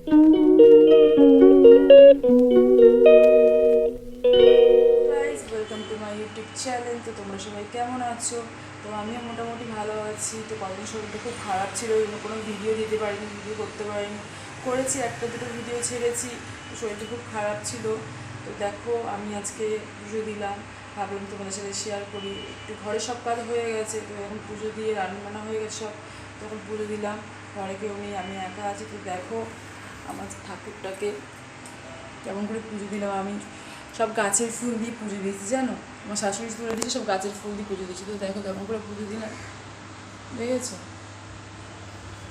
Welcome to my YouTube channel. তো তোমরা সবাই কেমন আছো? তো আমিও মোটামুটি ভালো আছি। তো কদিন শরীরটা খুব খারাপ ছিল, কোনো ভিডিও দিতে পারিনি, ভিডিও করতে পারিনি। করেছি, একটা দুটো ভিডিও ছেড়েছি, শরীরটা খুব খারাপ ছিল। তো দেখো, আমি আজকে পুজো দিলাম, ভাবলাম তোমাদের সাথে শেয়ার করি। একটু ঘরে সব কাজ হয়ে গেছে, তো এখন পুজো দিয়ে রান্নাবান্না হয়ে গেছে সব, তখন পুজো দিলাম। ঘরে কেউ নেই, আমি একা আছি। তো দেখো আমার ঠাকুরটাকে কেমন করে পুজো দিলাম। আমি সব গাছের ফুল দিয়ে পুজো দিয়েছি, জানো, আমার শাশুড়ি তুলে দিয়েছে, সব গাছের ফুল দিয়ে পুজো দিয়েছি। তো দেখো কেমন করে পুজো দিলাম, দেখেছো?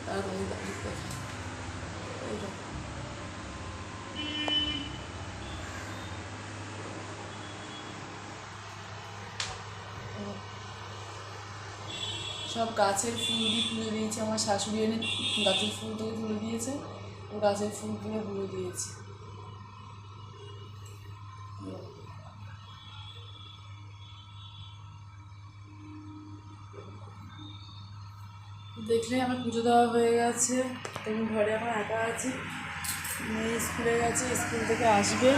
তারপরে সব গাছের ফুল দিয়ে তুলে দিয়েছি। আমার শাশুড়ি এনে গাছের ফুল থেকে তুলে দিয়েছে, ও গাছের ফুল তুলে তুলে দিয়েছে। দেখলে আমার পুজো দেওয়া হয়ে গেছে। আমি ঘরে এখন একা আছি, মেয়ে স্কুলে গেছে, স্কুল থেকে আসবে,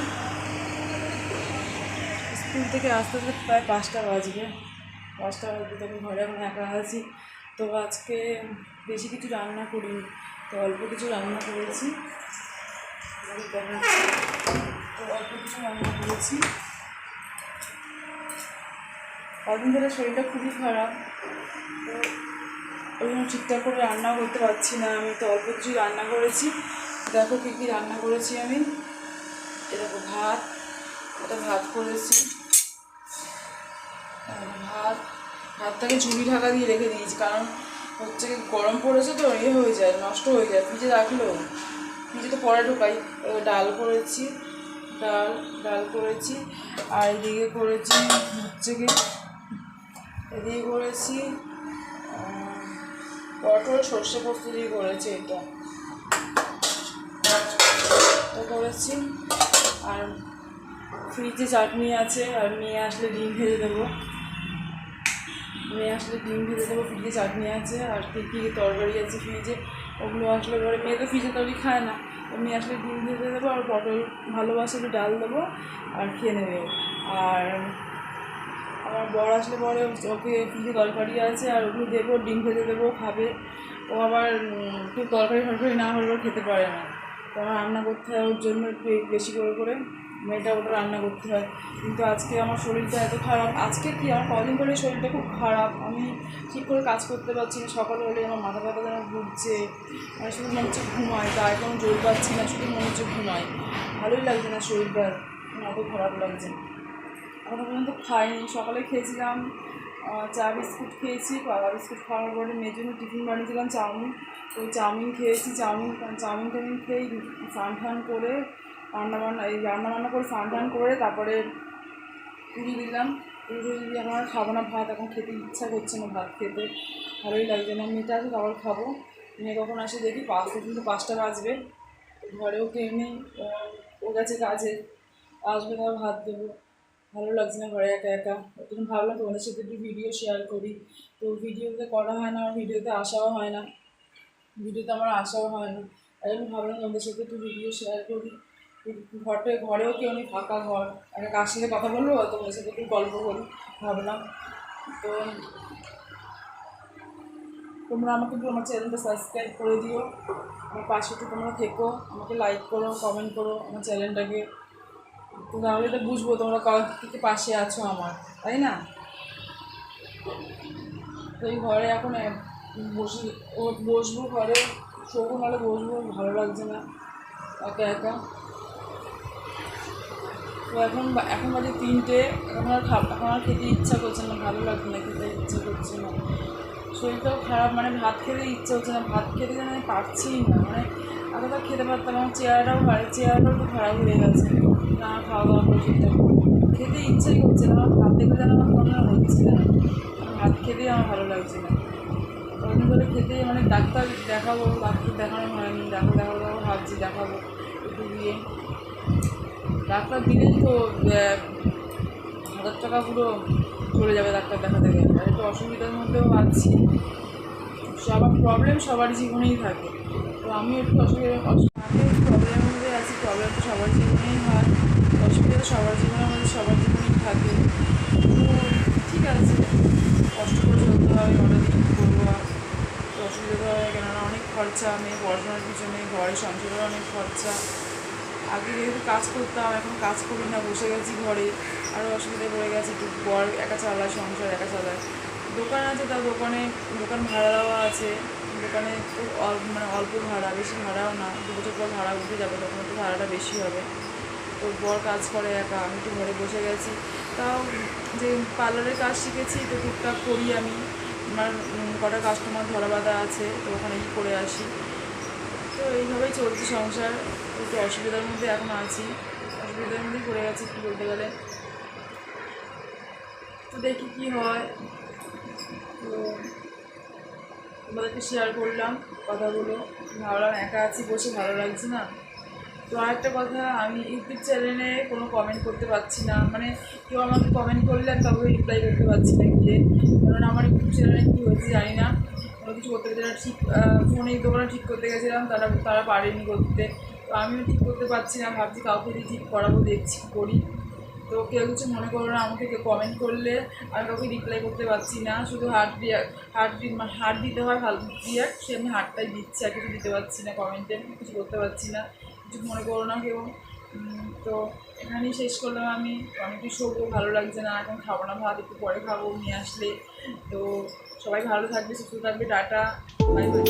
স্কুল থেকে আসতে আসতে প্রায় 5টা বাজবে। 5টা বাজবে, তো আমি ঘরে এখন একা আছি। তো আজকে বেশি কিছু রান্না করিনি, তো অল্প কিছু রান্না করেছি। তো অল্প কিছু রান্না করেছি। কদিন ধরে শরীরটা খুবই খারাপ, তো ওই জন্য ঠিকঠাক করে রান্নাও করতে পারছি না। আমি তো অল্প কিছু রান্না করেছি। দেখো কী কী রান্না করেছি আমি। এরকম ভাত করেছি, ভাতটাকে ঝুড়ি ঢাকা দিয়ে রেখে দিয়েছি, কারণ হচ্ছে গরম পড়েছে তো হয়ে যায়, নষ্ট হয়ে যায়। ফ্রিজে রাখলেও, ফ্রিজে তো পরে ঢোকাই। ডাল করেছি, ডাল করেছি। আর এদিকে করেছি এদিকে করেছি পটল সর্ষে পোস্ত দিয়ে করেছি, এটা করেছি। আর ফ্রিজে চাটনি আছে, আর মেয়ে আসলে ডিম ভেজে দেবো, ফ্রিজে চাটনি আছে। আর কী তরকারি আছে ফ্রিজে, ওগুলো আসলে পরে, মেয়ে তো ফ্রিজে তরকারি খায় না, মেয়ে আসলে ডিম ভেজে দেবো, আর পটল ভালোবাসে, একটু ডাল দেবো, আর খেয়ে নেবে। আর আমার বর আসলে পরে ওকে ফ্রিজে তরকারি আছে, আর ওগুলো দেবো, ডিম ভেজে দেবো, খাবে। ও আবার একটু তরকারি না হলে খেতে পারে না, তো আমার রান্না করতে হয় ওর জন্য একটু বেশি করে মেয়েটা ওটা রান্না করতে হয়। কিন্তু আজকে আমার শরীরটা এত খারাপ, আজকে কি আমার কদিন ধরে শরীরটা খুব খারাপ, আমি ঠিক করে কাজ করতে পারছি না। সকালে হলে আমার মাথা ব্যথা যেন ঘুরছে, মানে শুধু মনে হচ্ছে ঘুমায়, গায়ে কোনো জোর পাচ্ছি না, শুধু মনে হচ্ছে ঘুমায়, ভালোই লাগছে না, শরীরটা এত খারাপ লাগছে। এখনো পর্যন্ত খাইনি, সকালে খেয়েছিলাম চা বিস্কুট খেয়েছি, কলা বিস্কুট খাওয়ার পরে মেয়ের জন্য টিফিন বানিয়েছিলাম চাউমিন, তো চাউমিন খেয়েছি। চাউমিন খেয়েই স্নান করে রান্নাবান্না করে স্নান করে তারপরে পুজো দিলাম। পুজো দিয়ে এখন আর খাবো না ভাত, এখন খেতে ইচ্ছা করছে না, ভাত খেতে ভালোই লাগছে না। মেয়েটা আছে তারপর খাবো। মেয়ে কখন আসে দেখি, কিন্তু 5টা বাজবে, ঘরেও কেউ নেই, ও গেছে কাজে, আসবে তারপর ভাত দেবো। ভালো লাগছে না ঘরে একা একা, ওই জন্য ভাবলাম তোমাদের সাথে একটু ভিডিও শেয়ার করি। তো ভিডিওতে করা হয় না, আর ভিডিওতে আসাও হয় না, তাই জন্য ভাবলাম তোমাদের সাথে একটু ভিডিও শেয়ার করি। ঘরেও কেউ নেই, ফাঁকা ঘর, একটা কার সাথে কথা বলবো, তোমাদের সাথে একটু গল্প করি ভাবলাম। তো তোমরা আমাকে একটু আমার চ্যানেলটা সাবস্ক্রাইব করে দিও, আমার পাশে একটু তোমরা থেকো, আমাকে লাইক করো, কমেন্ট করো আমার চ্যানেলটাকে, তো তাহলে তো বুঝবো তোমরা কী পাশে আছো আমার, তাই না? তো এই ঘরে এখন বসবো, ঘরে শোবো, নাহলে বসবো, ভালো লাগছে না একা একা। তো এখন বাজে 3টে, এখন আর খেতে ইচ্ছা করছে না, ভালো লাগছে না, খেতে ইচ্ছা করছে না, শরীরটাও খারাপ, মানে ভাত খেতে ইচ্ছা হচ্ছে না, ভাত খেতে যেন আমি পারছিই না, মানে আগে তো খেতে পারতাম, আমার চেহারাটাও তো খারাপ হয়ে গেছে, না খাওয়া দাওয়া করে ঠিকঠাক খেতে ইচ্ছাই করছে না, আমার ভাত দেখলে যেন আমার মনে হচ্ছে না, ভাত খেতেই আমার ভালো লাগছে না। অন্য করে খেতেই, মানে ডাক্তার দেখানো হয়নি, দেখাবো ভাবছি, দেখাবো একটু দিয়ে, ডাক্তার দিলেই তো 1000 টাকা পুরো চলে যাবে ডাক্তার দেখাতে গেলে। আর একটু অসুবিধার মধ্যেও আছি, সবার প্রবলেম সবার জীবনেই থাকে, তো আমি একটু অসুবিধা সবার জীবনে আমাদের সবার জীবনেই থাকে। তো ঠিক আছে, কষ্ট করে চলতে হয়, অনেক দিন করবো আর তো অসুবিধা হয়, কেননা অনেক খরচা, মেয়ে পড়াশোনার পিছনে, ঘরের সংসারের অনেক খরচা। আগে যেহেতু কাজ করতাম, এখন কাজ করি না, বসে গেছি ঘরে, আরও অসুবিধায় পড়ে গেছে। একটু বর একা চালায়, সংসার একা চালায়, দোকান আছে, তার দোকান ভাড়া দেওয়া আছে। দোকানে তো মানে অল্প ভাড়া, বেশি ভাড়াও না, 2 বছর পর ভাড়া উঠে যাবে, তখন তো ভাড়াটা বেশি হবে। তো বর কাজ করে একা, আমি একটু ঘরে বসে গেছি। তাও যে পার্লারের কাজ শিখেছি, তো টুকটাক করি আমি। আমার কটা কাস্টমার ধরা বাঁধা আছে, তো ওখানে করে আসি। তো এইভাবেই চলছে সংসার। একটু অসুবিধার মধ্যে এখন আছি, অসুবিধার মধ্যেই পড়ে গেছি কী বলতে গেলে। তো দেখি কী হয়। তো তোমাদেরকে শেয়ার করলাম কথাগুলো, ভাবলাম একা আছি বসে, ভালো লাগছে না। তো আরেকটা কথা, আমি ইউটিউব চ্যানেলে কোনো কমেন্ট করতে পারছি না, মানে কেউ আমাকে কমেন্ট করলে আমি কাউকে রিপ্লাই করতে পারছি না গিয়ে, কারণ আমার ইউটিউব চ্যানেলে কী হয়েছে জানি না, কোনো কিছু করতে পারছি না। ঠিক ফোনের দোকানে ঠিক করতে গেছিলাম, তারা পারেনি করতে, তো আমিও ঠিক করতে পারছি না, ভাবছি কাউকে দিয়ে ঠিক করাবো, দেখছি করি। তো কেউ কিছু মনে করো না, আমাকে কেউ কমেন্ট করলে আমি কাউকে রিপ্লাই করতে পারছি না, শুধু হার্ট দিতে হয়, ভালো রিয়াক্ট, সে আমি হার্টটাই দিচ্ছি, আর কিছু দিতে পারছি না, কমেন্টে কিছু করতে পারছি না, কিছু মনে করো না কেউ। তো এখানেই শেষ করলাম। আমি অনেকই শোবো, ভালো লাগছে না, এখন খাবো না ভাত, একটু পরে খাবো নিয়ে আসলে। তো সবাই ভালো থাকবে, সুস্থ থাকবে, টাটা, বাই বাই।